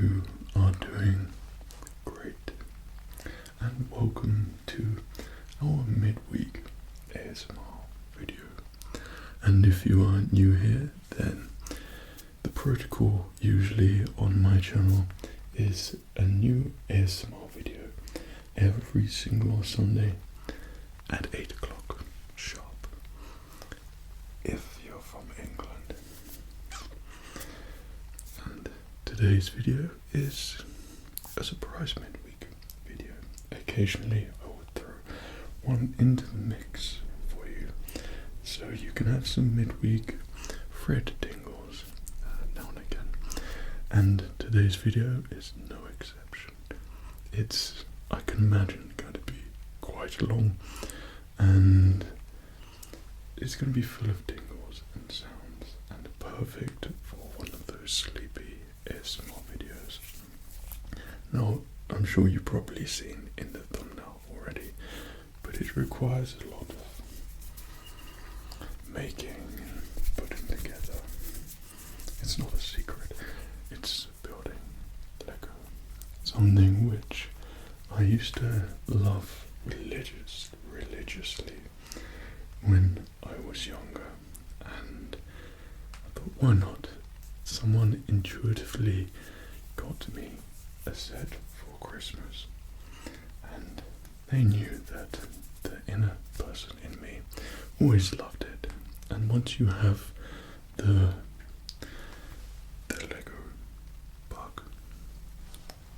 you are doing great, and welcome to our midweek ASMR video. And if you are new here, then the protocol usually on my channel is a new ASMR video every single Sunday at 8 o'clock sharp, if you're from England. And today's video is a surprise midweek video. Occasionally I would throw one into the mix for you, so you can have some midweek Fred tingles now and again. And today's video is no exception. It's, I can imagine, going to be quite long, and it's going to be full of tingles and sounds, and perfect for one of those sleepy ASMR videos. Now, I'm sure you've probably seen in the thumbnail already, but it requires a lot of making and putting together. It's not a secret, it's building Lego. Something which I used to love religiously when I was younger, and I thought, why not? Someone intuitively got me a set for Christmas, and they knew that the inner person in me always loved it. And once you have the Lego bug,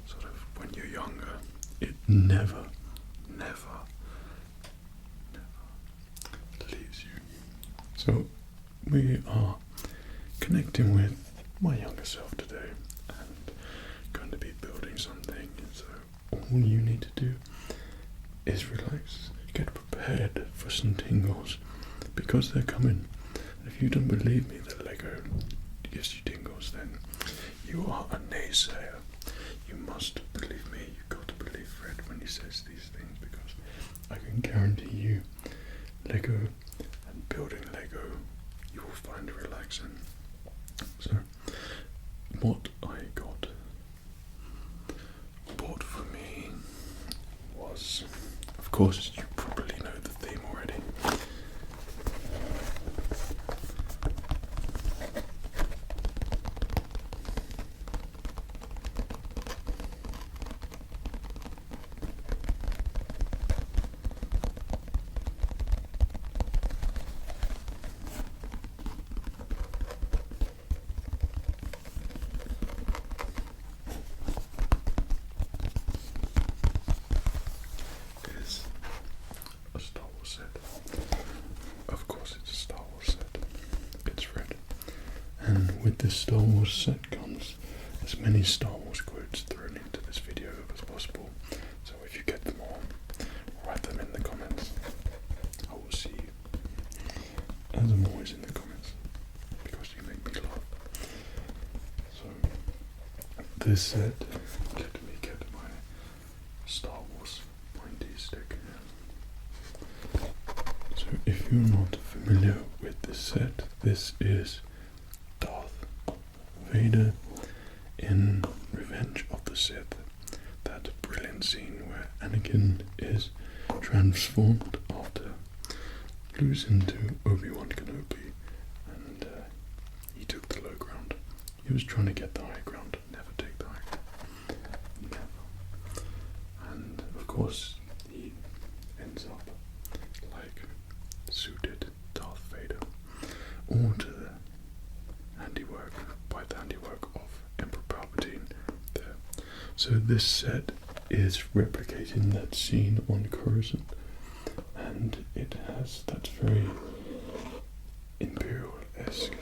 sort of when you're younger, it never leaves you. So we are connecting with my younger self today and going to be building something. So all you need to do is relax, get prepared for some tingles, because they're coming. If you don't believe me that Lego gives you tingles, then you are a naysayer. You must believe me. You've got to believe Fred when he says these things, because I can guarantee you Lego and building Lego you will find relaxing. So what I bought for me was, of course, you probably know the theme already. With this Star Wars set comes as many Star Wars quotes thrown into this video as possible. So if you get them all, write them in the comments. I will see you, as I'm always in the comments, because you make me laugh. So this set, let me get my Star Wars pointy stick. So if you're not familiar with this set, this is Vader in Revenge of the Sith. That brilliant scene where Anakin is transformed after losing to Obi-Wan Kenobi, and he took the low ground. He was trying to get the high ground, never take the high ground. Never. And of course he ends up like suited Darth Vader, all to the handiwork of Emperor Palpatine there. So this set is replicating that scene on Coruscant, and it has that very Imperial-esque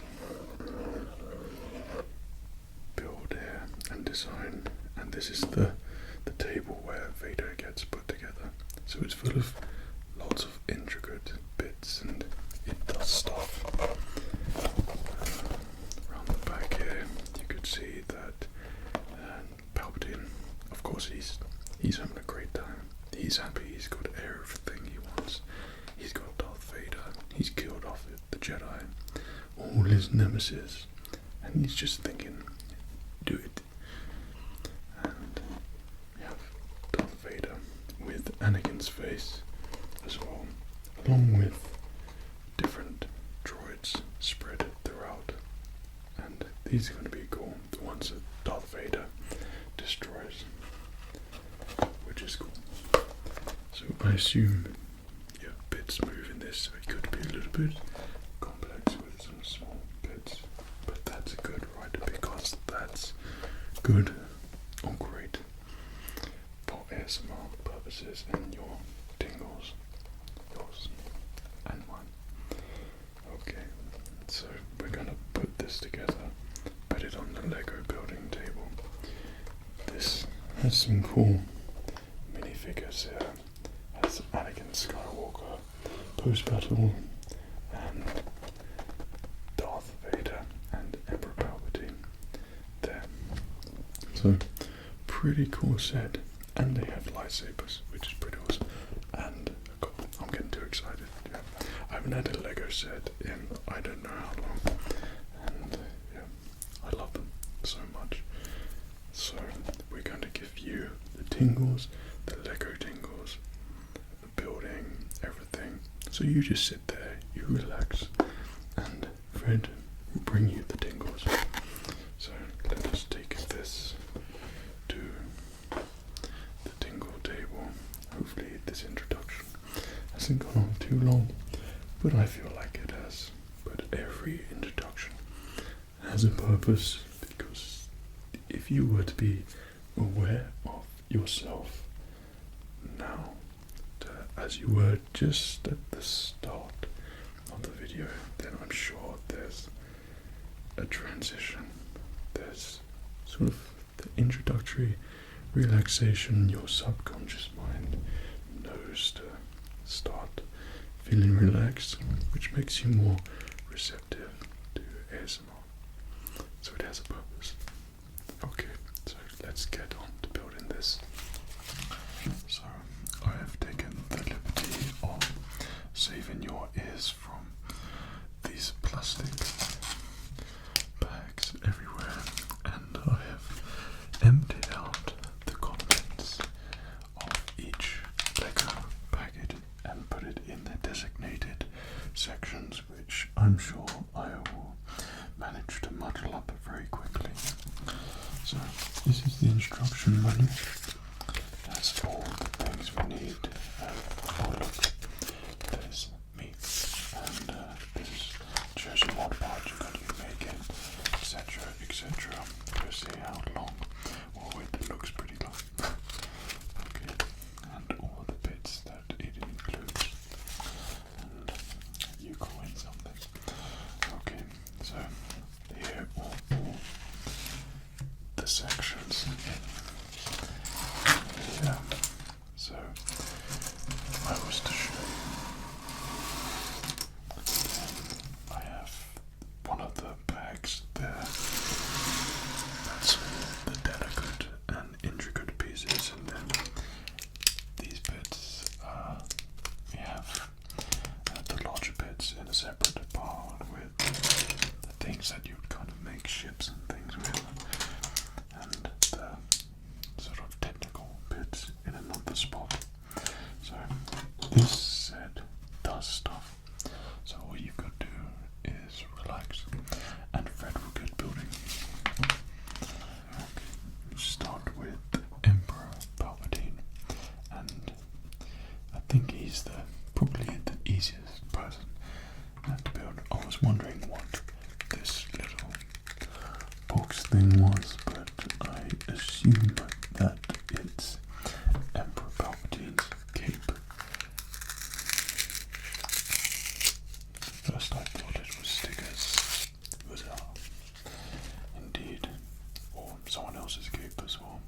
build here and design, and this is the table where Vader gets put together. So it's full of lots of intricate bits, and it does stuff. Around the back here, you could see that Palpatine, of course, he's having a great time. He's happy. He's got everything he wants. He's got Darth Vader. He's killed off the Jedi, all his nemesis, and he's just thinking, do it. base as well, along with different droids spread throughout. And these are going to be cool, the ones that Darth Vader destroys, which is cool. So I assume bits move in this, so it could be a little bit complex with some small bits, but that's good, right? Because that's good or great for ASMR purposes and your tingles, yours and mine. Okay, so we're gonna put this together, put it on the Lego building table. This has some cool minifigures here. Has Anakin Skywalker, post-battle, and Darth Vader and Emperor Palpatine there. So pretty cool set, and they have lightsabers, which is pretty awesome. And I'm getting too excited. Yeah. I haven't had a Lego set in I don't know how long, and I love them so much. So we're going to give you the tingles, the Lego tingles, the building, everything. So you just sit there, you relax, and Fred will bring you the tingles. So let us take this to the tingle table. Hopefully this introduction hasn't gone on too long, but I feel like it has. But every introduction has a purpose, because if you were to be aware of yourself now, as you were just at the start of the video, then I'm sure there's a transition. There's sort of the introductory relaxation. Your subconscious mind knows to start feeling relaxed, which makes you more receptive to ASMR. So it has a purpose. Okay, so let's get on to building this. So I have taken the liberty of saving your ears from these plastic bags everywhere, and I have emptied out the contents of each Lego packet and put it in their designated sections, which I'm sure I will manage to muddle up very quickly. So this is the instruction manual. That's all the things we need. Oh look, there's meat, and this shows you what part you're going to be making, etc, etc. You'll see how long. Oh wait, it looks pretty long. Okay, and all the bits that it includes, and you call in something. Okay, so here are all the sections. Yeah, so I was to show you, I have one of the bags there. That's the delicate and intricate pieces, and then these bits, we have the larger bits in a separate part with the things that you would kind of make ships and things with, and the sort of technical bits in another spot. So this set does stuff. So all you've got to do is relax, and Fred will get building. Okay, start with Emperor Palpatine, and I think he's probably the easiest person to build. I was wondering what this little box thing was, but I assume that it's Emperor Palpatine's cape. First I thought it was stickers, but indeed, or someone else's cape as well.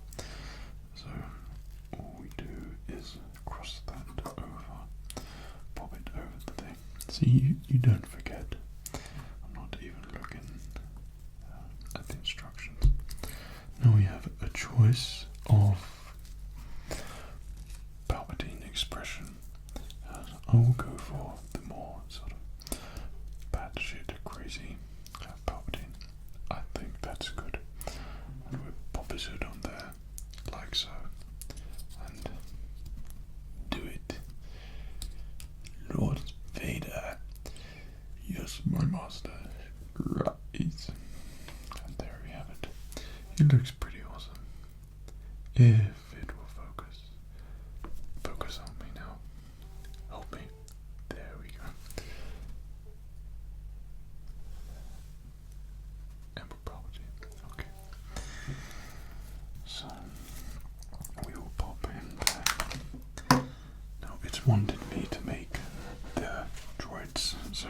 So all we do is cross that over, pop it over the thing. So you don't forget. I'm not even looking at the instructions. Now we have a choice of Palpatine expression. I will go for the more sort of batshit crazy Palpatine. I think that's good. And we'll pop his hood on there, like so, and do it If it will focus. Focus on me now. Help me. There we go. Anthropology. Okay. So we will pop in there. Now it's wanted me to make the droids, so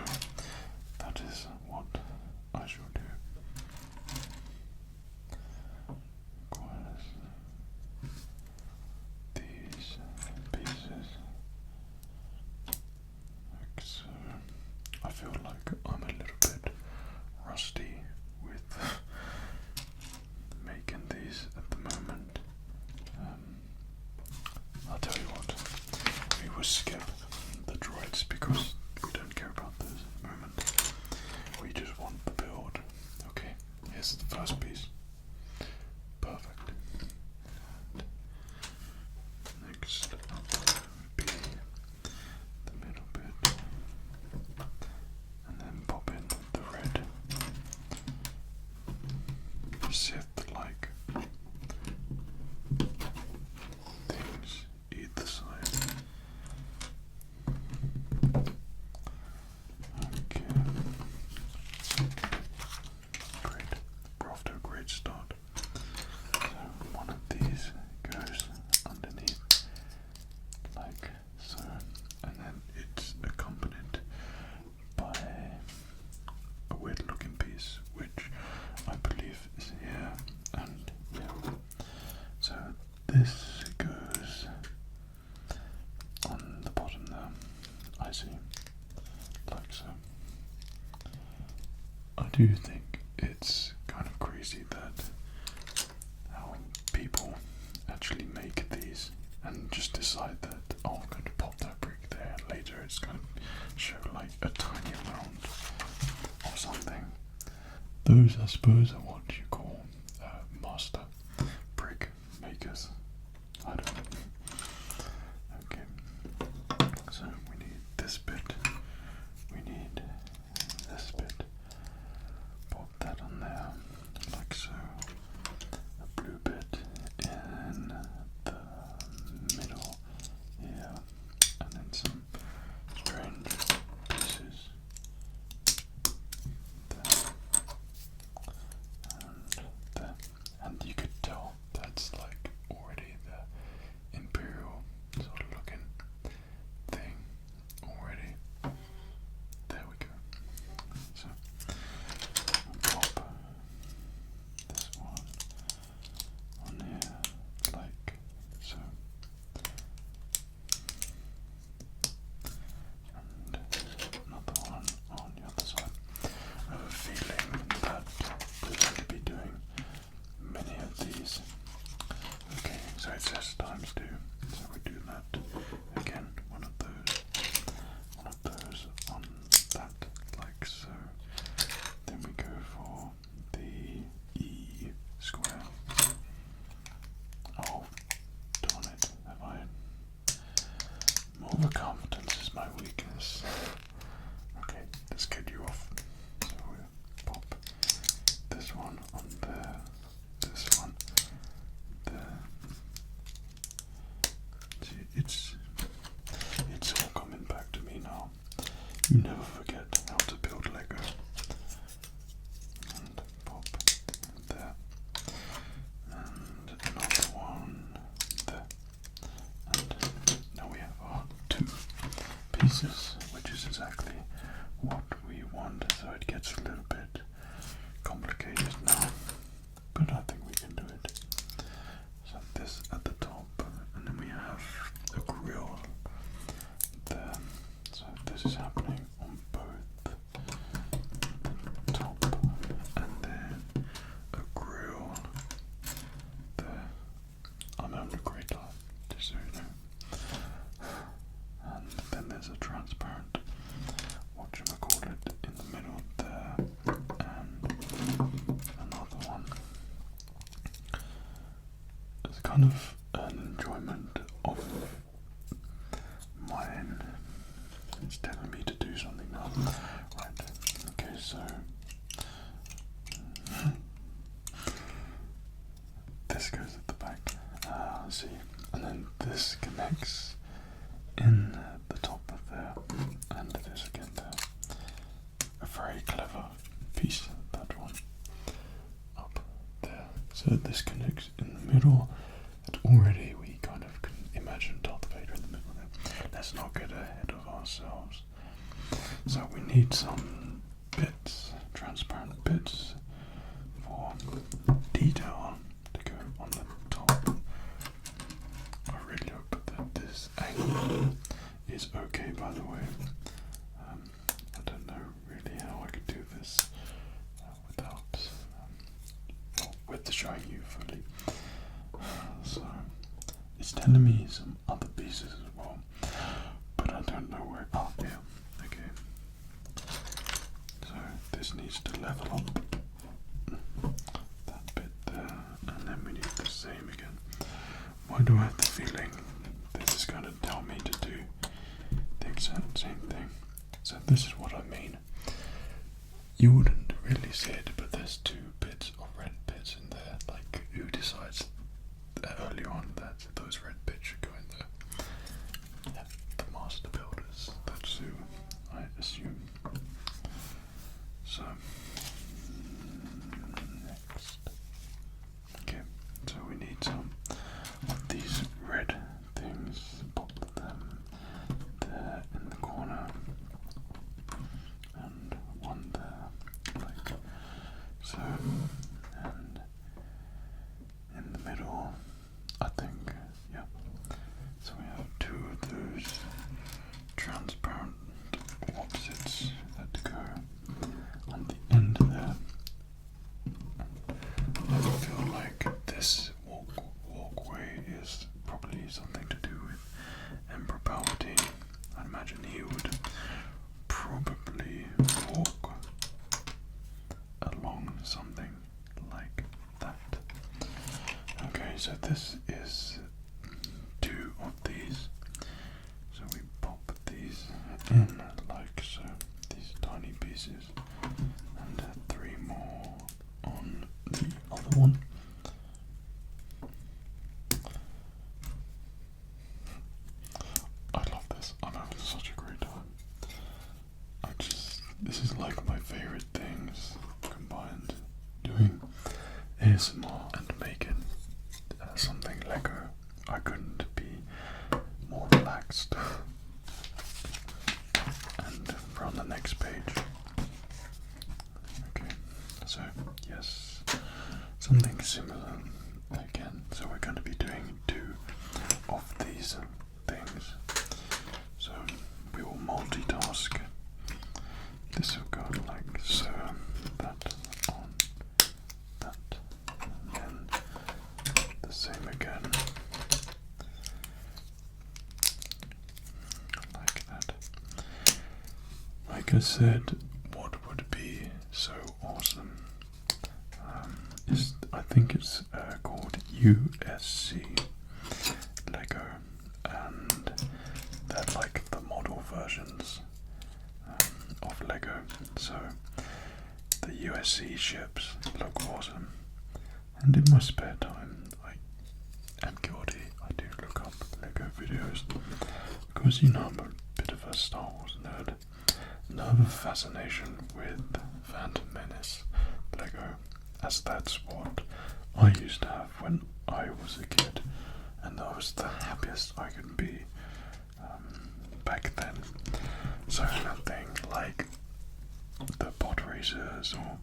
that is what I shall do. These pieces. Like so. I feel like I'm a little bit rusty with making these at the moment. I'll tell you what, we will skip the droids because we don't care about those at the moment. We just want the build. Okay, here's the first piece. Perfect. Next would be the middle bit, and then pop in the red Sith-like things either side. Okay. Great. We're off to a great start. So one of these goes underneath like so, and then it's accompanied by a weird looking piece which I believe is here, and yeah. So this goes on the bottom there, I see, like so. I do think it's kind of crazy that how people actually make these and just decide that, oh, I'm going to pop that brick there, and later it's going to show like a tiny amount of something. Those, I suppose, are what you call master brick makers. I don't know. Okay, so we need this bit, we need this bit, pop that on there, like so, a blue bit in the middle here, and then some strange pieces there, and there, and you could tell that's like already the imperial sort of looking thing already. There we go. So pop this one on here like so, and another one on the other side. I have a feeling that we're going to be doing many of these. Okay, so it says times 2, so we do that again, one of those on that, like so. Then we go for the E square. Oh, darn it, have I? Overconfidence is my weakness. Okay, let's get you off. So we'll pop this one on there, this one there. See, it's all coming back to me now. You never forget how to build Lego. And pop there, and another one there, and now we have our 2 pieces, which is exactly what we want. So it gets a little bit complicated now, but I think we can do it. So this at the top, and then we have a grill there. So this is happening on both the top and then a grill there. I'm having a great time, just so you know. And then there's a transparent whatchamacallit in the middle there, and another one. It's kind of an enjoyment of mine. It's telling me to do something now. Right, okay, so this goes at the back. see, and then this connects in the top of there, and this again there. A very clever piece, that one, up there. So this connects in the middle, and already we kind of can imagine Darth Vader in the middle there. Let's not get ahead of ourselves. So we need some bits, transparent bits, for detail to go on the top. I really hope that this angle is okay, by the way. I don't know really how I could do this without, with showing you fully. So it's telling me some other pieces as well, but I don't know where. Oh, yeah, okay. So this needs to level up that bit there, and then we need the same again. Why do I have the feeling this is going to tell me to do the exact same thing? So this is what I mean. You wouldn't really see it, but there's two bits of red bits in there. Like, who decides early on that those red bits should go in there? Yeah, the master builders. That's who I assume. So next, okay. So we need some of these red things. Pop them there in the corner, and one there, like so, and in the middle, I think, yeah. So we have two of those transparent opposites that go on the end there. I feel like this walkway is probably something to do with Emperor Palpatine. I imagine he would probably walk along something like that. Okay, so this is two of these. So we pop these in like so, these tiny pieces, and three more on the other one. I love this. I'm having such a great time. This is like my favorite things combined. Doing ASMR and making something Lego. I couldn't be more relaxed. And we're on the next page. Okay, so yes, something similar again. So we're going to be doing two of these things. So we will multitask. This will go like so, that on that, and then the same again, like that. Like I said, what would be so awesome is, I think it's called USC Lego, and they're like the model versions of Lego. So the USC ships look awesome, and in my spare time I am guilty. I do look up Lego videos because, you know, I'm a bit of a Star Wars nerd, and I have a fascination with Phantom Menace Lego, as that's what I used to have when I was a kid, and I was the happiest I could be back then. So nothing like the pod racers or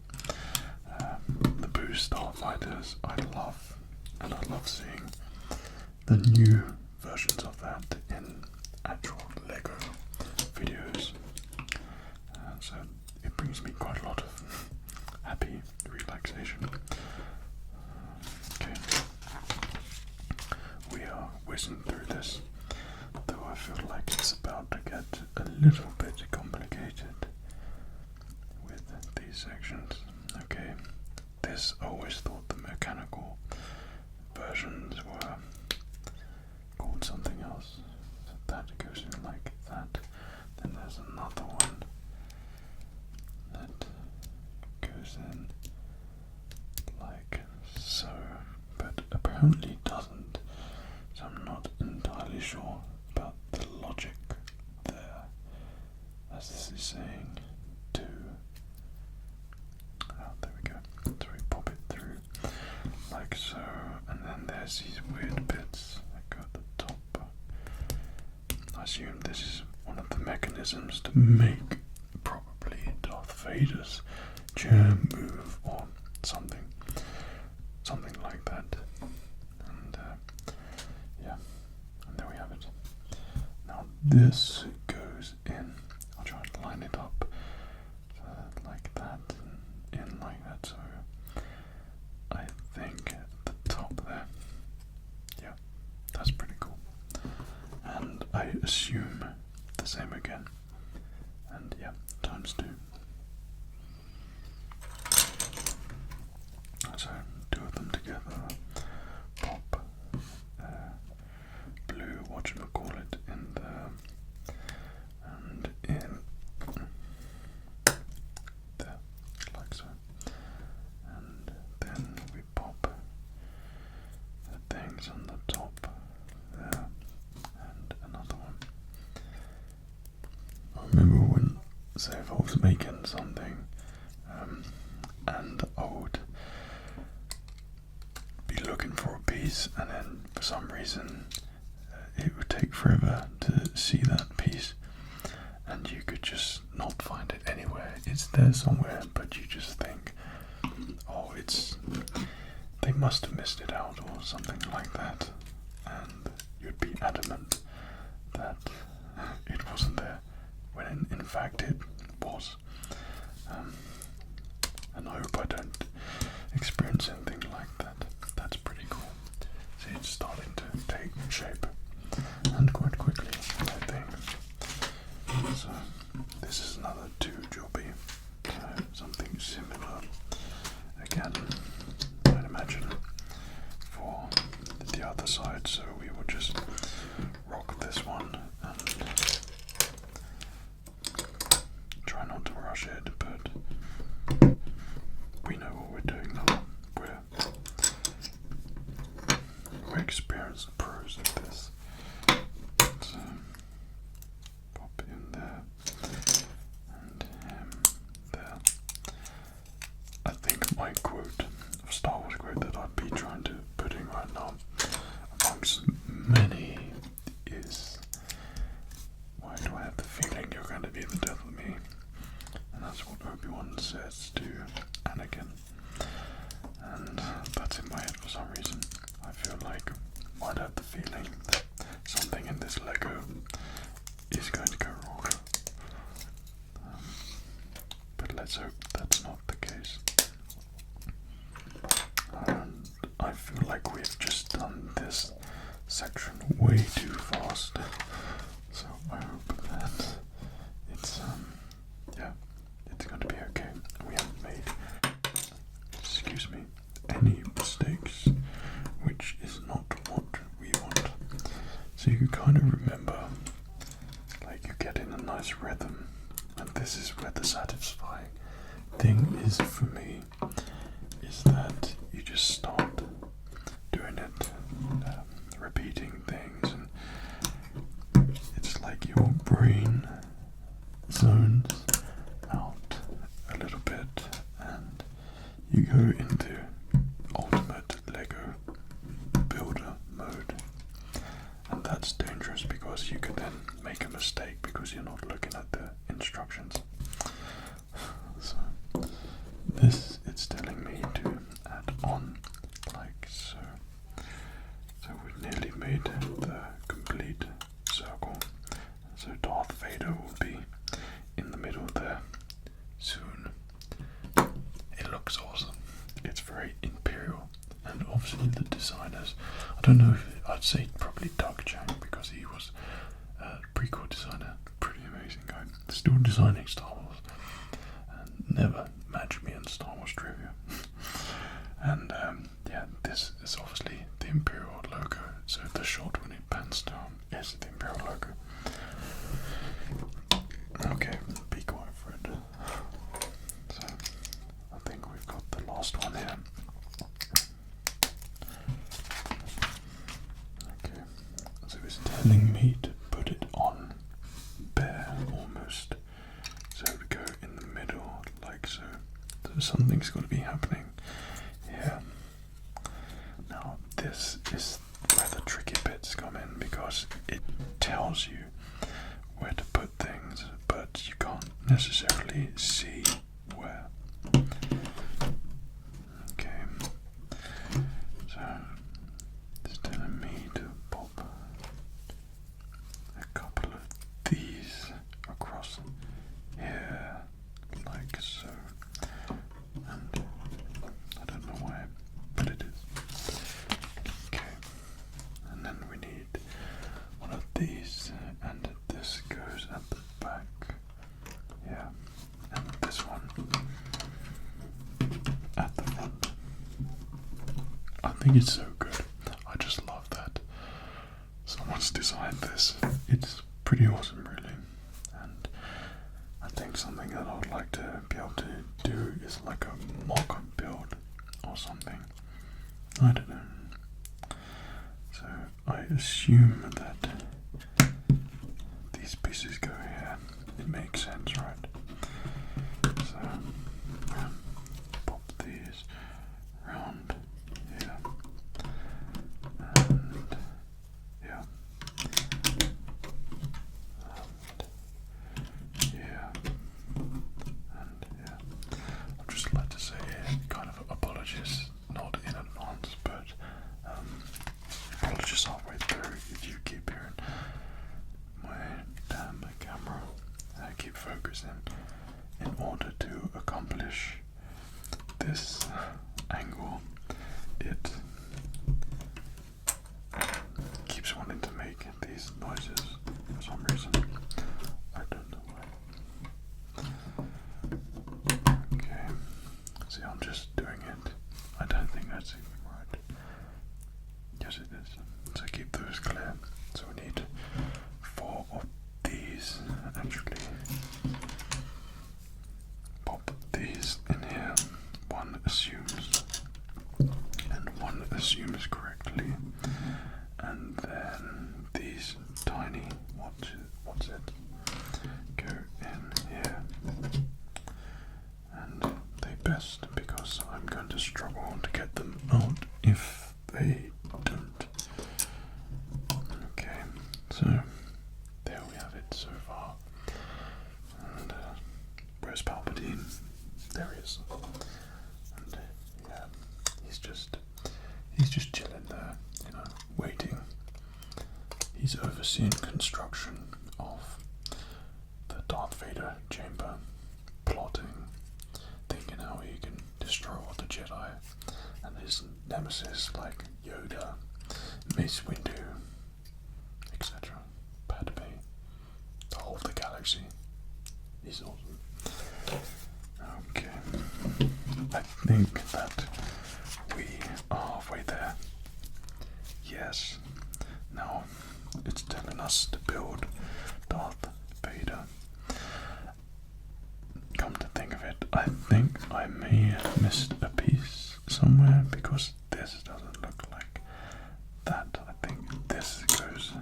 the boost starfighters I love, and I love seeing the new versions of that in actual Lego videos. So it brings me quite a lot of happy relaxation. Okay, we are whizzing through this, though I feel like it's about to get a little bit complicated with these sections. Okay, this, I always thought the mechanical versions were called something else. So that goes in like that. Then there's another one that goes in like so, but apparently doesn't assume this is one of the mechanisms to make probably Darth Vader's chair move or something like that. And yeah, and there we have it. Now this goes in. I'll try to line it up like that, and in like that. So I think at the top there. Yeah, that's pretty cool. And I assume the same again. And yeah, times 2. So 2 of them together. Pop blue, whatchamacallit, in there, and in there, like so. And then we pop the things on the top there, and another one. I remember when, say if I was making something, and I would be looking for a piece, and then for some reason it would take forever to see that piece, and you could just not find it anywhere. It's there somewhere, but you just think, oh, they must have missed it out or something like that, and you'd be adamant that it wasn't there, when in fact it was. And I hope I don't experience anything like that. That's pretty cool. See, it's starting to take shape, and quite quickly, I think. So this is another 2 jobby, something similar. Again, I'd imagine for the other side. So we will just rock this one and try not to rush it, but we know what we're doing now. We're experienced pros at this. So pop in there and him there. I think my quote, Star Wars quote, that I'd be trying to put in right now, amongst many, is, why do I have the feeling you're going to be the death of me? And that's what Obi-Wan says to Anakin. And that's in my head for some reason. I feel like I'd have the feeling that something in this Lego is going to go wrong. But let's hope that's not the case. And I feel like we've just done this section way too fast. So I hope that it's yeah, it's going to be okay. We haven't made, excuse me, any mistakes, which is not what we want. So you kind of remember, like, you get in a nice rhythm, and this is where the satisfying thing is for me, is that you just start doing it, repeating things, and it's like your brain zones out a little bit, and you go into ultimate Lego builder mode, and that's dangerous because you can then make a mistake because you're not looking at the instructions. So this, it's telling me to add on like so. So we've nearly made the complete circle. So Darth Vader will be in the middle there soon. It looks awesome. It's very imperial, and obviously the designers, I don't know if I'd say probably Doug Chang, because he was a prequel designer, pretty amazing guy, still designing Star Wars, and never matched me in Star Wars trivia. And yeah, this is obviously the Imperial logo, so the shot when it pans down is the Imperial logo. Okay, be quiet, Fred. So I think we've got the last one here. Okay, so it's telling me to put it on bare almost. So we go in the middle like so. So something's got to be happening here. Now this is where the tricky bits come in, because it tells you necessarily see where. Okay, so it's telling me to pop a couple of these across here, like so, and I don't know why, but it is. Okay, and then we need one of these, and this goes at the back, yeah, and this one at the front. I think it's so good. I just love that someone's designed this. It's pretty awesome, really. And I think something that I would like to be able to do is like a mock build or something. I don't know. So I assume that these pieces go here. It makes sense, right? So pop these around here, and yeah, and yeah, and yeah. I'd just like to say kind of apologies, not in advance, but apologies halfway through if you keep hearing my damn camera. I keep focusing in order to accomplish this angle. It keeps wanting to make these noises for some reason. I don't know why. Okay, see, I'm just doing it. I don't think that's even right. Yes, it is. So keep those clear. So we need 4 of these, actually. Pop these in here. One assumes, and one assumes correctly, and then these tiny, what's it, go in here, and they best, because I'm going to struggle to get them out if they don't. Okay, so there we have it so far. And where's Palpatine? There he is. And yeah, he's just chilling there, you know, waiting. He's overseeing construction of the Darth Vader chamber, plotting, thinking how he can destroy all the Jedi and his nemesis like Yoda, Mace Windu, etc. Padme, the whole of the galaxy. He's awesome. Okay, I think that we are halfway there. Yes. Now it's telling us to build Darth Vader. Come to think of it, I think I may have missed a piece somewhere, because this doesn't look like that. I think this goes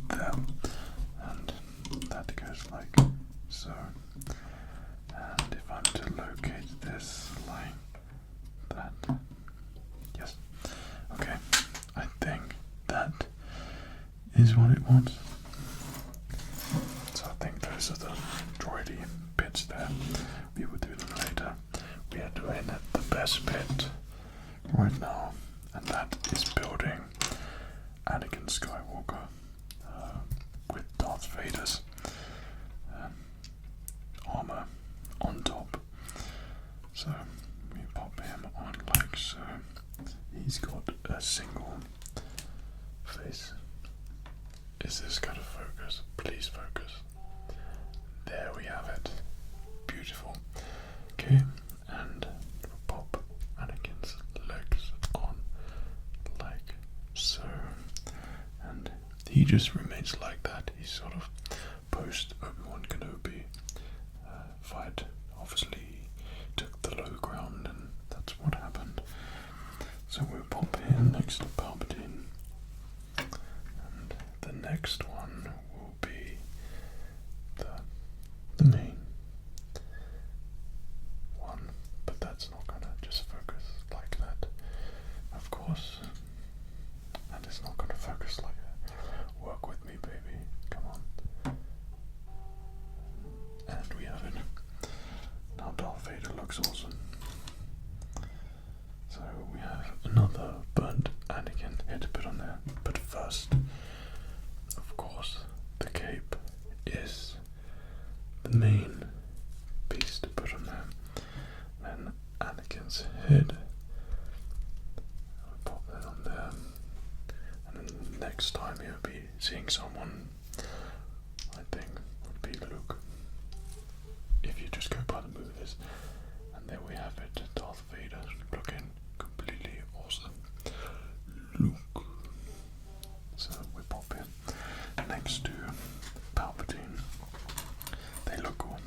there, and that goes like so. And if I'm to locate this like that, yes, okay, I think that is what it wants. So I think those are the droidy bits there. We will do them later. We are doing the best bit right now, and that is building Anakin Skywalker with Darth Vader's armor on top. So we pop him on like so. He's got a single face. Is this going to focus? Please focus. There we have it. Beautiful. Okay, and pop Anakin's legs on like so. And he just remains like that. He's sort of post Obi-Wan Kenobi fight. Obviously took the low ground, and that's what happened. So we'll pop him next to Palpatine. And the next one will be the main one, but that's not gonna just focus like that, of course, and it's not gonna focus like that. Work with me, baby, come on. And we have it. first, of course, the cape is the main piece to put on there. Then Anakin's head, I'll pop that on there, and then next time you'll be seeing someone, I think, would be Luke, if you just go by the movies. And there we have it, Darth Vader looking completely awesome. Luke. So we pop in next to Palpatine. They look cool.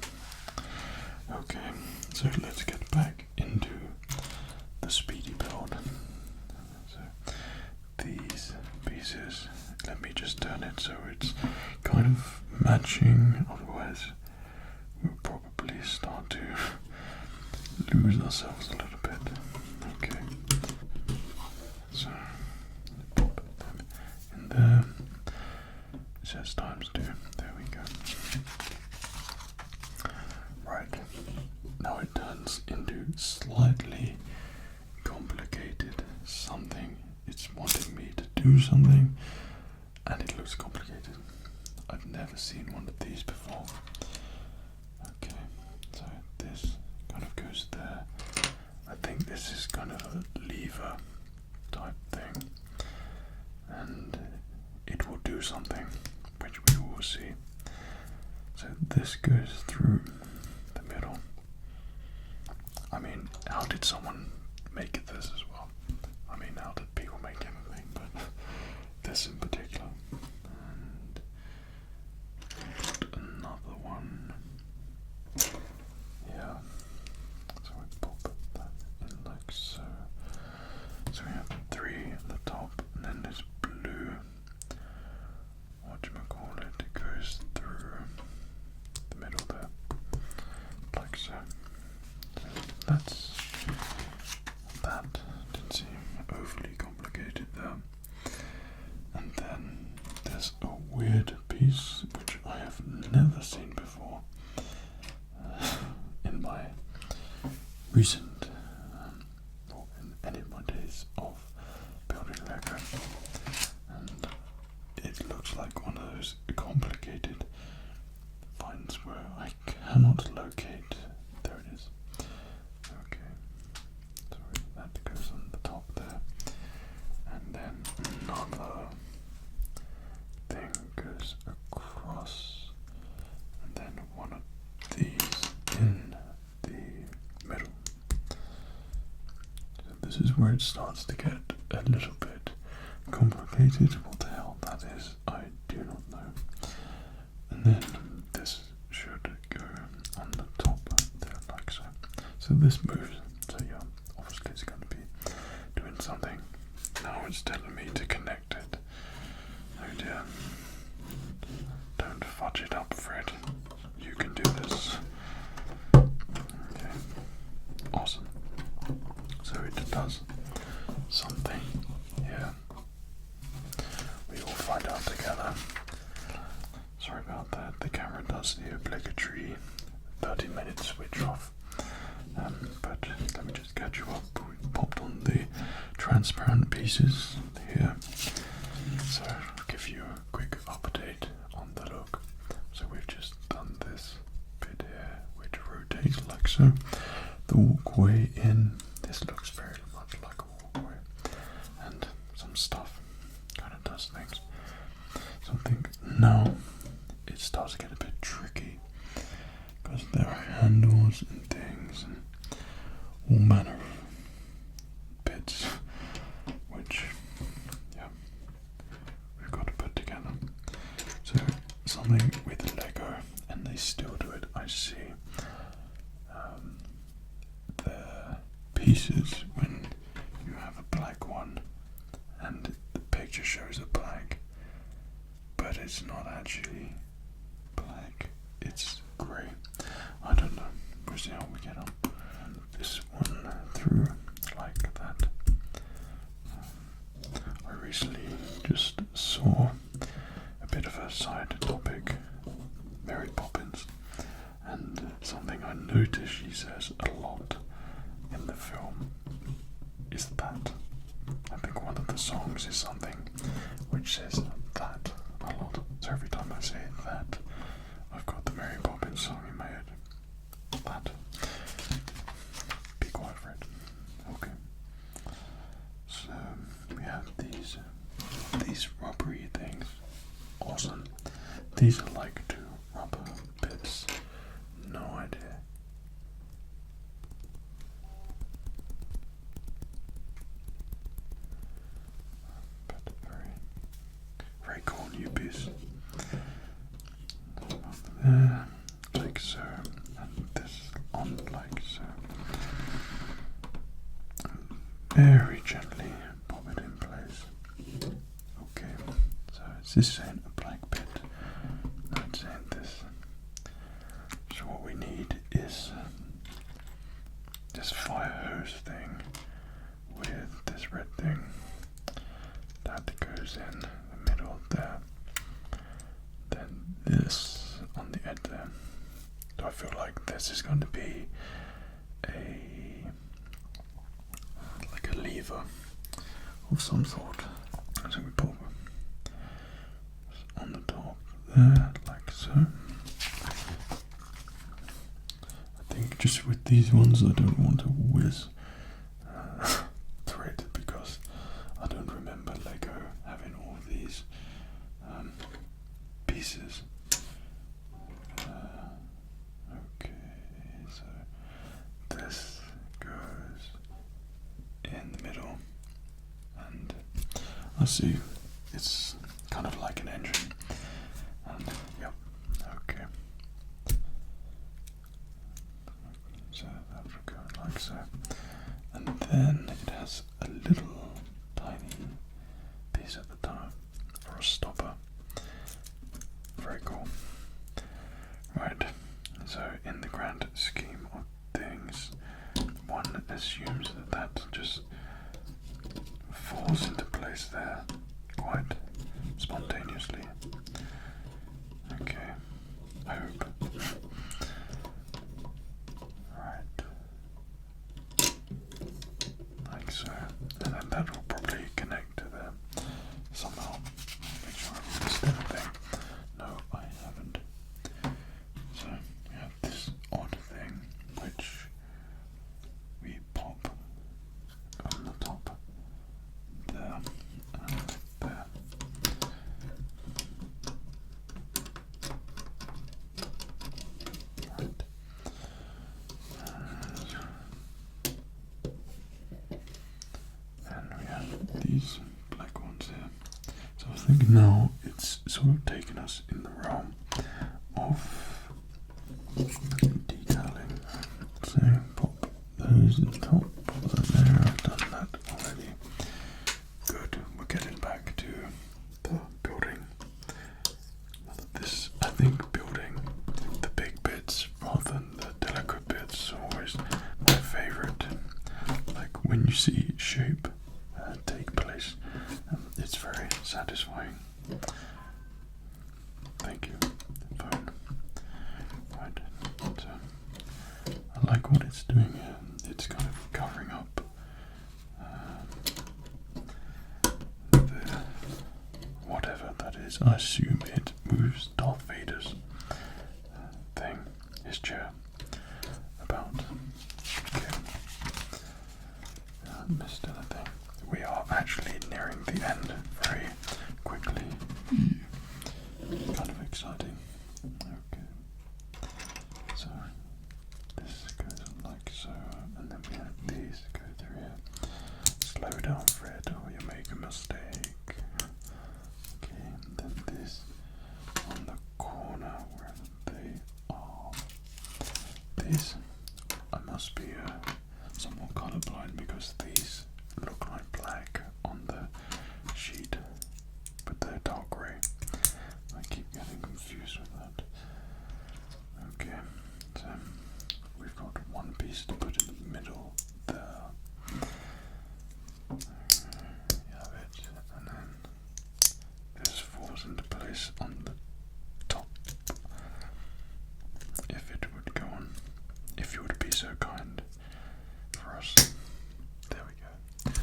Okay, so let's get back into the speedy build. So these pieces, let me just turn it so it's kind of matching, otherwise we'll probably start to lose ourselves a little bit. Okay, so pop them in there. It says ×2. There we go. Right, now it turns into slightly complicated something. It's wanting me to do something, and it looks complicated. I've never seen one of these before. Okay, so this kind of goes there. I think this is kind of a lever type thing, and it will do something, which we will see. So this goes through the middle. I mean, how did someone make this as well? I mean, how did people make anything, but this in particular. And put another one. Yeah. So we pop that in like so. So we have 3 at the top, and then this blue, whatchamacallit, it goes through the middle there, like so. So that's that. Didn't seem overly complicated there. And then there's a weird piece which I have never seen before in my recent, or in any of my days of building Lego. And it looks like one of those complicated finds where I cannot locate. There it is. Okay, so that goes on the top there, and then another thing goes across, and then one of these in the middle. So this is where it starts to get a little bit complicated. What the hell that is, I do not know. And then this should go on the top there, like so. So this moves. So yeah, obviously it's going to be doing something. Now it's telling me to connect it. Oh dear. Don't fudge it up, Fred. You can do this. Okay. Awesome. So it does something here. We will find out together. Sorry about that. The camera does the obligatory 30-minute switch off. But let me just catch you up. We popped on the transparent pieces here. So I'll give you a quick update on the look. So we've just done this bit here, which rotates like so. The walkway in, this looks very much like a walkway. And some stuff kind of does things. So I think now it starts to get a bit tricky, because there are handles and things and all manner of bits, which, yeah, we've got to put together. So something with Lego, and they still do it, I see. The pieces, when you have a black one and the picture shows a black, but it's not actually black, it's grey. I don't know, we'll see how we get on. And this one through like that. I recently just saw a bit of a side topic, Mary Poppins, and something I noticed she says a lot in the film is that I think one of the songs is something which which says that a lot. So every time I say that, I've got the Mary Poppins song in my head. That. Be quiet, Fred. Okay. So we have these rubbery things. Awesome. These are like 2 rubber bits. No idea. But very cool new piece. There, like so, and this on like so. Very gently pop it in place. Okay, so this ain't a black bit. No, it's ain't this. So what we need is this fire hose thing with this red thing that goes in the middle there. Then this on the edge there. So I feel like this is going to be like a lever of some sort. So we pop on the top there, like so. I think just with these ones I don't want to whiz thread because I don't remember Lego having all of these pieces. Okay, so this goes in the middle, and I see it's kind of like an engine, and yep, okay. So that will go like so, and then it has a little tiny piece at the top for a stopper. Very cool. Right, so in the grand scheme of things, one assumes that just falls into place there quite spontaneously. Okay, I hope. Right, like so, and then that will probably connect to there somehow. Make sure I missed anything. No, I haven't. So we have this odd thing which we pop on the top there and there. Right. And we have these black ones here. So I think now it's sort of taken us in the realm of detailing. So pop those in the top, pop that there. I've done that already. Good. We're getting back to the building. This, I think, building the big bits rather than the delicate bits is always my favourite. Like when you see shape take place, it's very satisfying. Thank you, phone. Right, so I like what it's doing here. It's kind of covering up the whatever that is. I assume it moves Darth Vader's thing, his chair, about. Okay. Missed anything. We are actually nearing the end very quickly. Kind of exciting. Okay. So this goes like so, and then we have these go through here. Slow down, Fred, or you make a mistake. Okay, and then this on the corner where they are. These, I must be somewhat colorblind because these look like black on the sheet, but they're dark grey. I keep getting confused with that. Okay, so we've got one piece to put in the middle there. You have it, and then this falls into place on the top. If it would go on, if you would be so kind for us. There we go.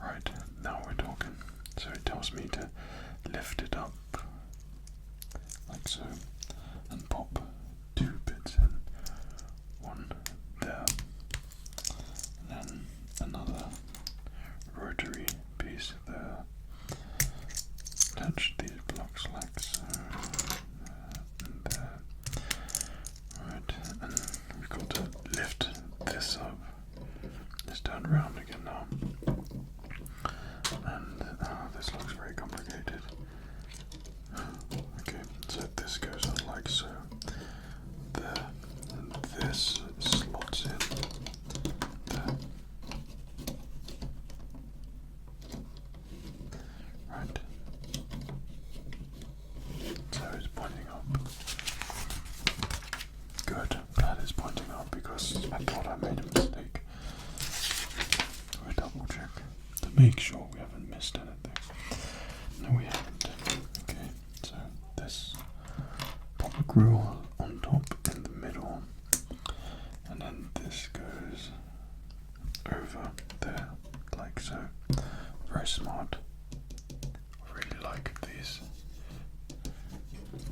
Right, now we're talking. So it tells me to attach these blocks like so. And there. Right, and we've got to lift this up. Let's turn around again now. And this looks very complicated. Okay, so this goes on like so. There, and this slots in there. Right. So it's pointing up. Good, glad it's pointing up because I thought I made a mistake. We double check to make sure we haven't missed anything. No, we haven't. Okay, so this proper grill on top in the middle, and then this goes over there like so. Very smart. I really like these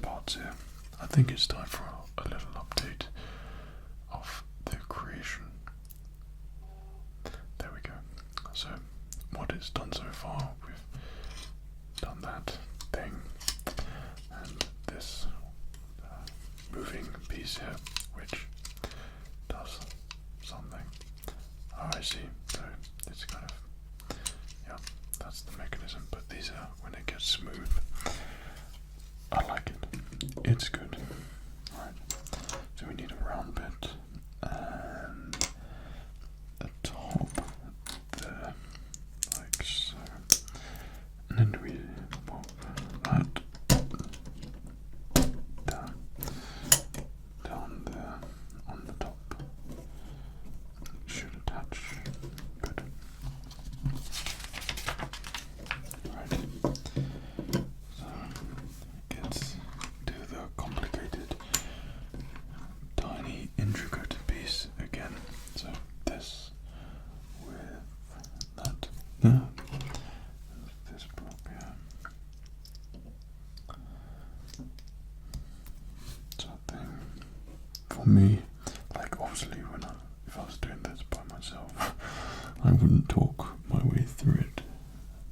parts here. I think it's time for a little update of the creation. There we go. So what it's done so far, we've done that thing and this moving piece here, which does something. Oh, I see. So it's kind of, yeah, that's the mechanism. But these are when it gets smooth. I like it. It's good. Right. So we need a round bit and the top there, like so. And then we pop that down there on the top. It should attach. Good. Right. So it gets to the complicated, tiny, intricate piece again. So this with that there. This block here. Something for me, like obviously if I was doing this by myself, I wouldn't talk my way through it.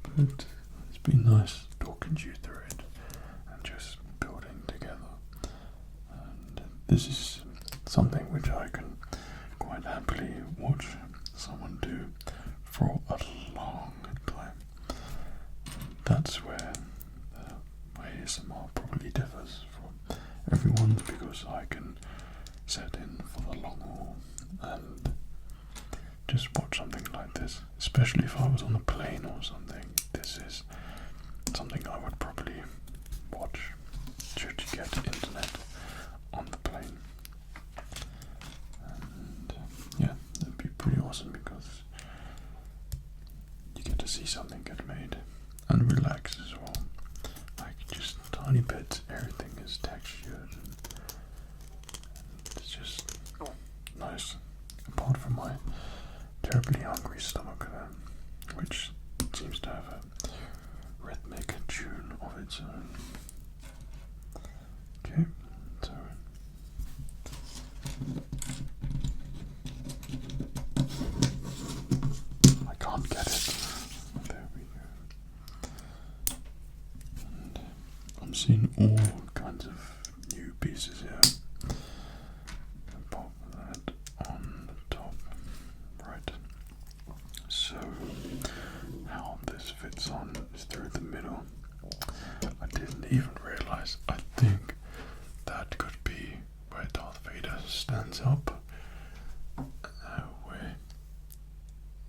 But it's been nice talking to you through it and just building together. And this is something which I can quite happily watch someone do for a long time. That's where my ASMR probably differs from everyone's, because I can set in for the long haul and just watch something like this, especially if I was on a plane or something. This is something I would probably watch should you get internet on the plane. And yeah, that'd be pretty awesome because you get to see something get made and relax as well. Like just tiny bits, everything is textured and it's just nice. Apart from my terribly hungry stomach, which seems to have a rhythmic tune of its own. Okay, so I can't get it. There we go. And I'm seeing all kinds of new pieces here. Pop that on the top. Right. So how this fits on is through the middle. I didn't even realize. I think that could be where Darth Vader stands up, where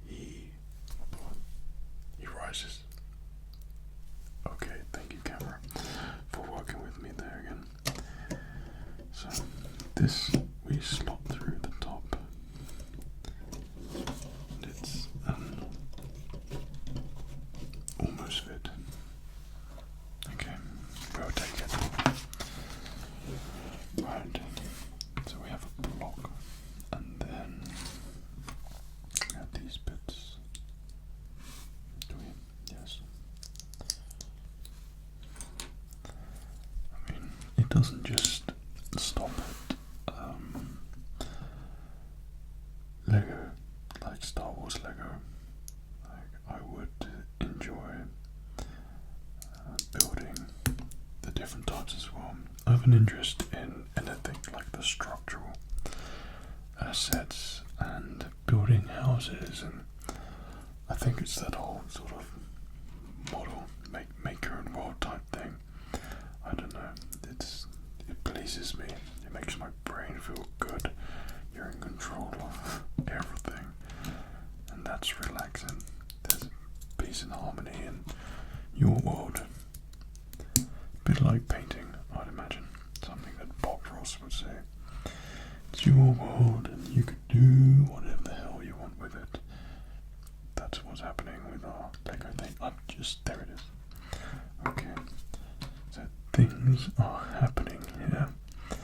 he rises. Okay, thank you, camera, for working with me there again. So this we slot through the top. And it's almost fit. Okay, we'll take it. Right, so we have a block, and then we have these bits. Do we? Yes. I mean, it doesn't just stop at Lego, like Star Wars Lego. Like I would enjoy building different types as well. I have an interest in anything like the structural sets and building houses, and I think it's that whole sort of model, make your own world type thing. I don't know, it pleases me, it makes my brain feel good. You're in control of everything, and that's relaxing. There's peace and harmony in your world. A bit like painting, I'd imagine. Something that Bob Ross would say. It's your world and you can do whatever the hell you want with it. That's what's happening with our Lego thing. There it is. Okay. So things are happening here. So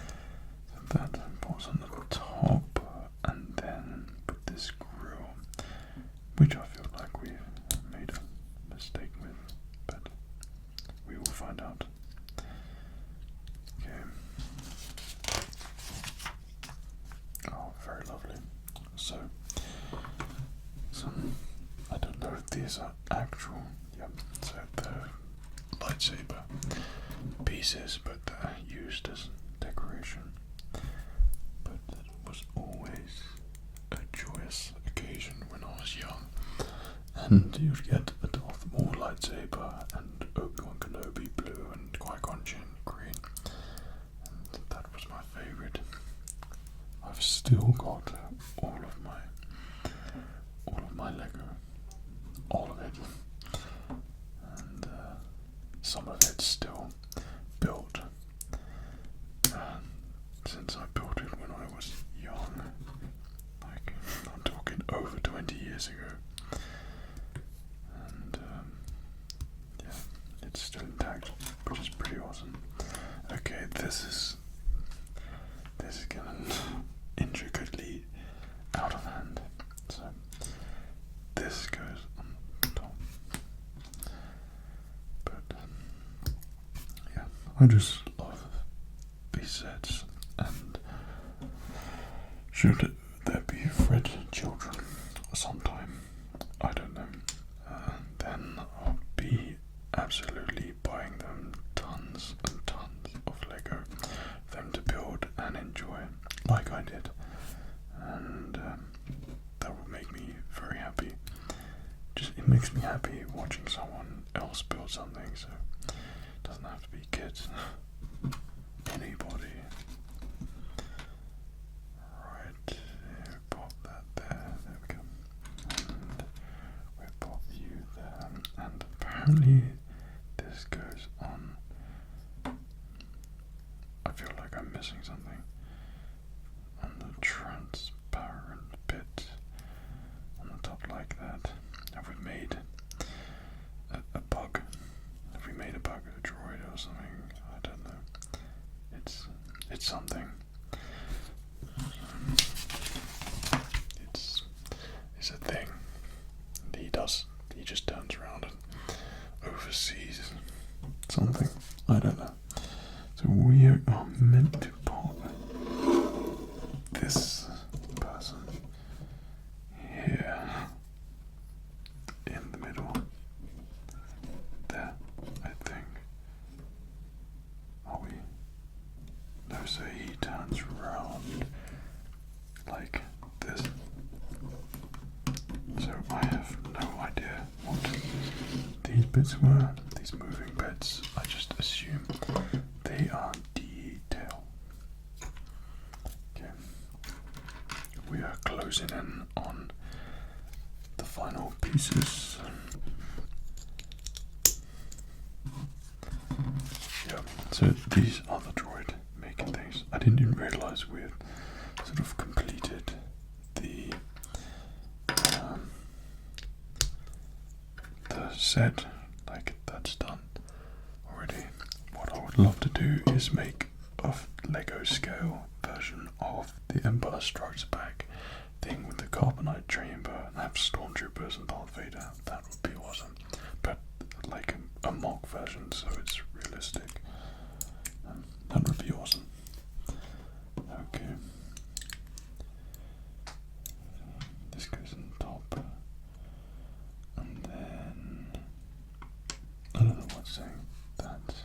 that was on the top, and then put this grill, which I feel like we've made a mistake with, but we will find out. Okay. Oh, very lovely. So, I don't know if these are actual, so they're lightsaber pieces, but they're used as decoration. But it was always a joyous occasion when I was young, and you'd get a Darth Maul lightsaber and Obi-Wan Kenobi blue and Qui-Gon Jinn green, and that was my favourite. I've still got all of my Lego, all of it, and some of it's still built. Since I built it when I was young, like I'm talking over 20 years ago, and yeah, it's still intact, which is pretty awesome. Okay, this is getting intricately out of hand. So this goes on top, but yeah, I just love these sets. And should there be Fred children sometime, I don't know, then I'll be absolutely buying them tons and tons of Lego for them to build and enjoy like I did, and that would make me very happy. It makes me happy watching someone else build something, so it doesn't have to be kids. Anybody. Right, pop that there we go. And we'll pop you there. And apparently this goes on. I feel like I'm missing something. On the transparent bit on the top like that. Have we made a bug? Have we made a bug, a droid or something? I don't know. It's something. It's a thing. He just turns around and oversees something. I don't know. So we are meant to pop this person here in the middle. There, I think. Are we? No, so he turns around like this. So I have no idea what these bits were, these moving bits. I just assume they are detail. Okay. We are closing in on the final pieces. Yeah, so these are the droid making things. I didn't even realise we had sort of completed the set, like that's done already. What I would love to do is make a Lego scale version of the Empire Strikes Back thing with the carbonite chamber and have stormtroopers and Darth Vader. That would be awesome, but like a mock version, so it's realistic. That would be awesome. Okay, this goes on top, and then I don't know what's saying. That's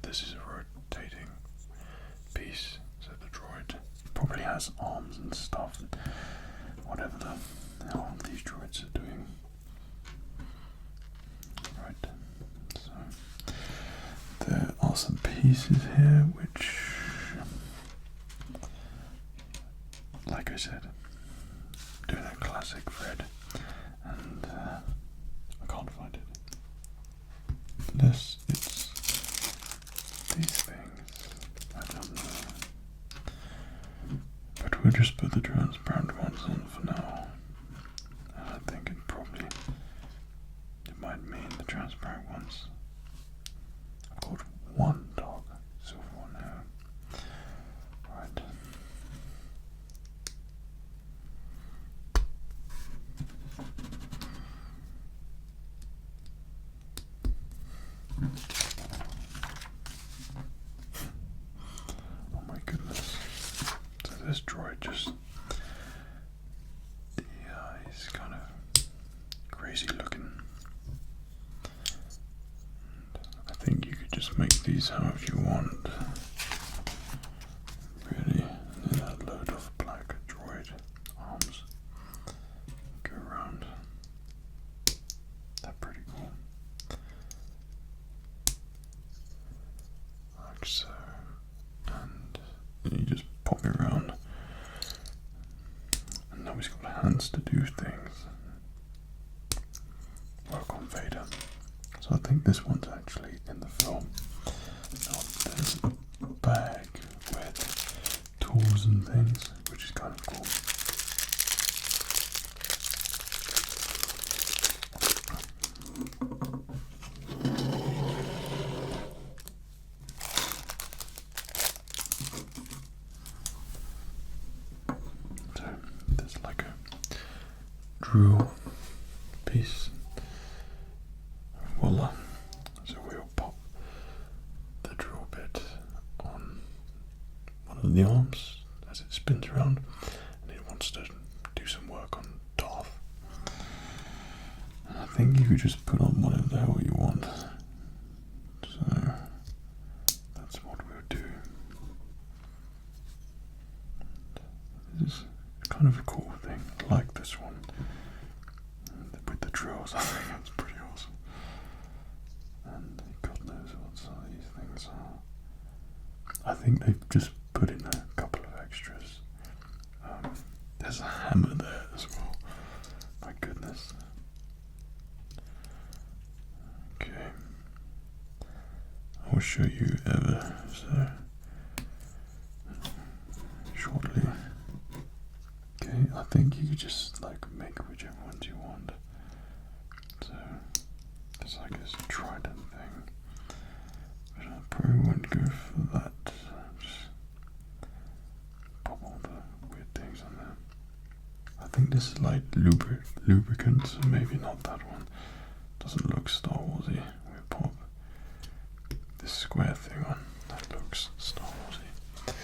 this is a rotating piece, so the droid probably has arms and stuff, whatever these droids are doing. Right, so there are some pieces here which, like I said, doing a classic Fred, and I can't find it. Unless it's these things, I don't know. But we'll just put the transparent ones on for now. And I think it might mean the transparent ones. I've got one dark silver one now. Right. Oh my goodness. So this droid just, he's kind of crazy looking. I think you could just make these however you want. Really, that load of black droid arms go around. They're pretty cool. Like so. And then you just pop it around. And now he's got hands to do things. Work on Vader. So I think this one's actually in the film. There's a bag with tools and things, which is kind of cool. So there's like a drill piece. Voila. So we'll pop the drill bit on one of the arms as it spins around, and it wants to do some work on Darth. And I think you could just put on whatever the hell you want. So that's what we'll do. This is kind of a cool thing. I like this one. With the drills, I think that's pretty awesome. And God knows what some of these things are. I think they've just put in a couple of extras. There's a hammer there as well. My goodness. Okay. I will show you ever so shortly. Okay, I think you could just like make whichever ones you want. So it's like this trident thing, but I probably wouldn't go for that. Just pop all the weird things on there. I think this is like lubricant, so maybe not that one. Doesn't look Star Warsy. We pop this square thing on. That looks Star Warsy.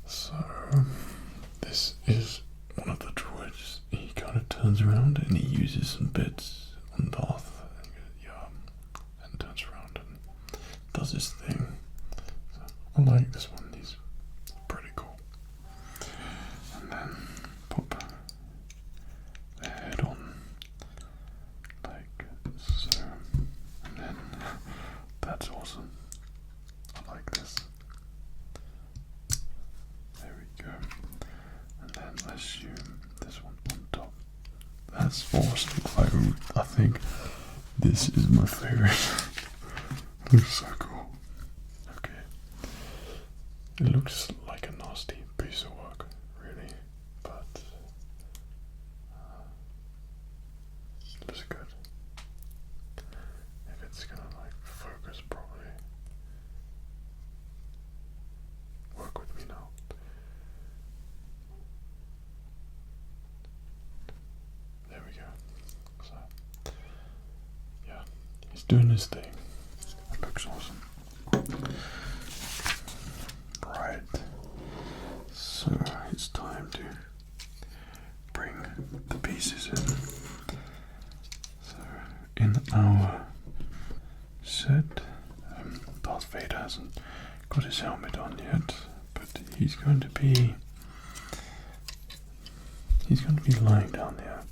So this is one of the droids. He kind of turns around and he uses some bits on Darth, and turns around and does his thing. So I like this one. He's pretty cool. And then pop the head on like so, and then that's awesome. I like this. There we go. And then let's assume this one on top. That's awesome. I think this is my favorite. It looks so cool. Okay. It looks like a nasty piece of work, really, but it looks good. If it's gonna like focus properly. Work with me now. There we go. So, yeah, he's doing his thing. It looks awesome. Right. So it's time to bring the pieces in. So in our set, Darth Vader Vader hasn't got his helmet on yet, but he's going to be lying down there.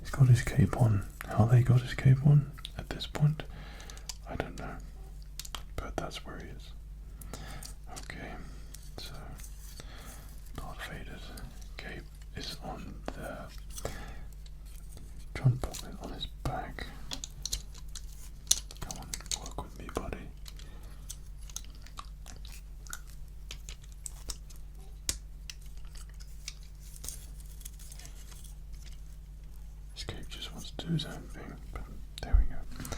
He's got his cape on. How they got his cape on at this point, I don't know, but that's where he is. Okay, so Darth Vader's cape is on there. Try and put it on his back. Come on, work with me, buddy. His cape just wants to do his own thing, but there we go.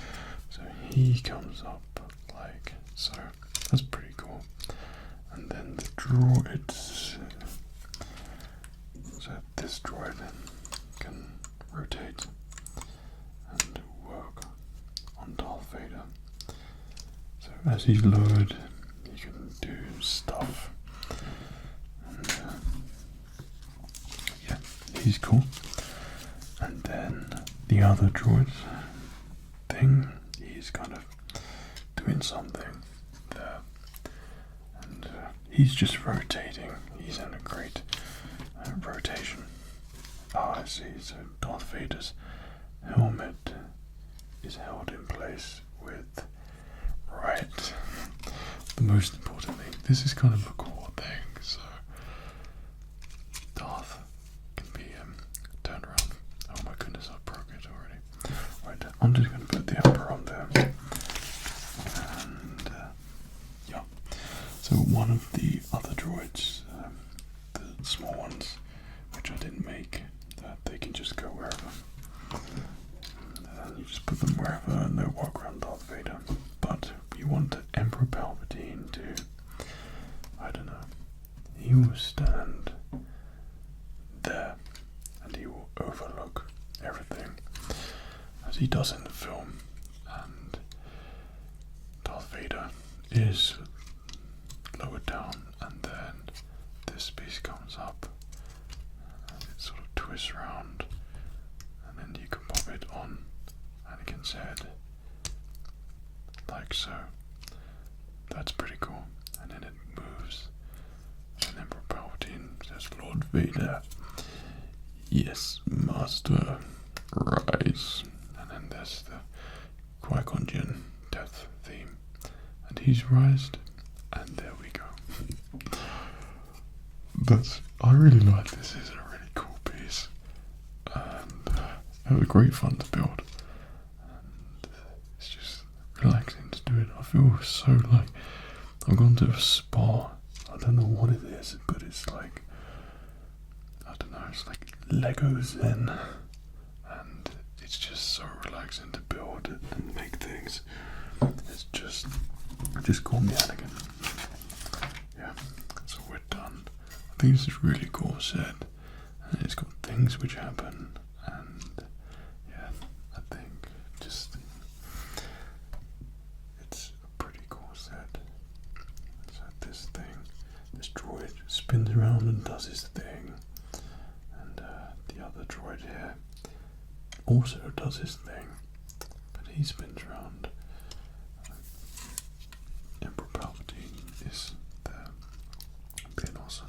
So he comes up like so. That's pretty cool. And then the droids. So this droid can rotate and work on Darth Vader. So as he's lowered, he can do stuff. And yeah, he's cool. And then the other droid thing, he's kind of doing something there. And he's just rotating. He's in a great rotation. Oh, I see. So Darth Vader's helmet is held in place with, right, the most important thing. This is kind of a cool thing. So Darth can be turned around. Oh my goodness, I broke it already. Right, I'm just going to put the Emperor on there. And yeah. So one of the other droids, the small ones, which I didn't make, that they can just go wherever. And you just put them wherever and they'll walk around Darth Vader. But you want Emperor Palpatine to, I don't know, he will stand there and he will overlook everything as he does in the film. And Darth Vader is lowered down, and then this piece comes up and it sort of twists around, and then you can pop it on Anakin's head like so. That's pretty cool. And then it moves, and Emperor Palpatine says, "Lord Vader, yes, Master, rise." And then there's the Qui-Gon Jinn death theme, and he's rised, and there we go. I really like this. It's a really cool piece, and it was great fun to build, and it's just relaxing to do it. I feel so like I've gone to a spa. I don't know what it is, but it's like, I don't know, it's like Lego Zen, and it's just so relaxing to build and make things. It's just call me Anakin. Yeah, so we're done. I think this is really cool set, and it's got things which happen, and yeah, I think just it's a pretty cool set. So this droid spins around and does his thing, and the other droid here also does his thing, but he spins around. Emperor Palpatine is there, being awesome.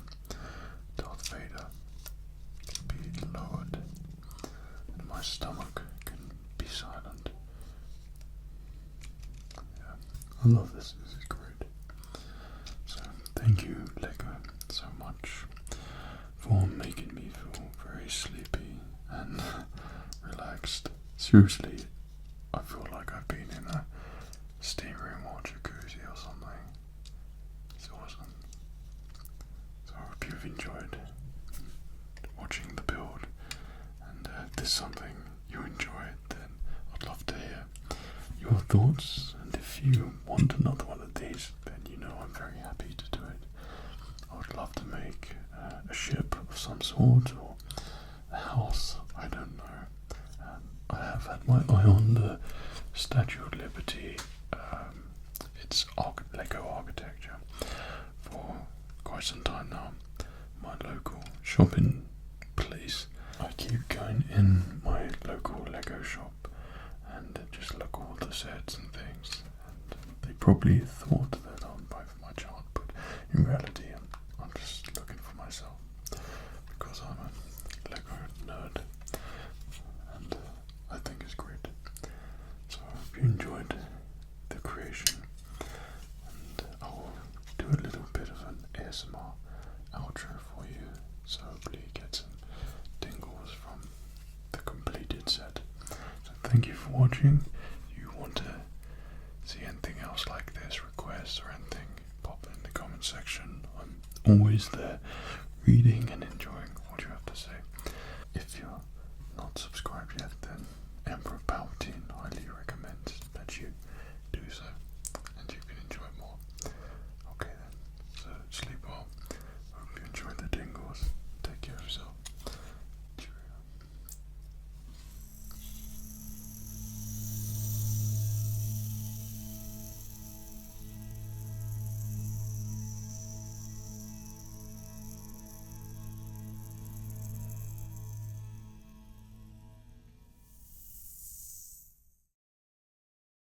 Darth Vader can be lowered, and my stomach can be silent. Yeah, I love this. This is great. So thank you, Lego, so much for making me feel very sleepy and relaxed. Seriously, I feel like I've been in a steam room or jacuzzi or something. It's awesome. So I hope you've enjoyed watching the build, and if there's something you enjoyed, then I'd love to hear your thoughts, and if you want another one of these, then you know I'm very happy to do it. I would love to make a ship of some sort, or a house, I don't know. I have had my eye on the Statue of Liberty. It's Lego architecture for quite some time now. My local shopping place. I keep going in my local Lego shop and just look at all the sets and things, and they probably thought that I'm buying for my child, but in reality I'm just looking for myself because I'm a Lego nerd, and I think it's great. So I hope you enjoyed the creation, and I'll do a little bit of an ASMR outro for you, so hopefully you get some tingles from the completed set. So thank you for watching. If you want to see anything else like this, requests or anything, pop it in the comment section. I'm always there reading and enjoying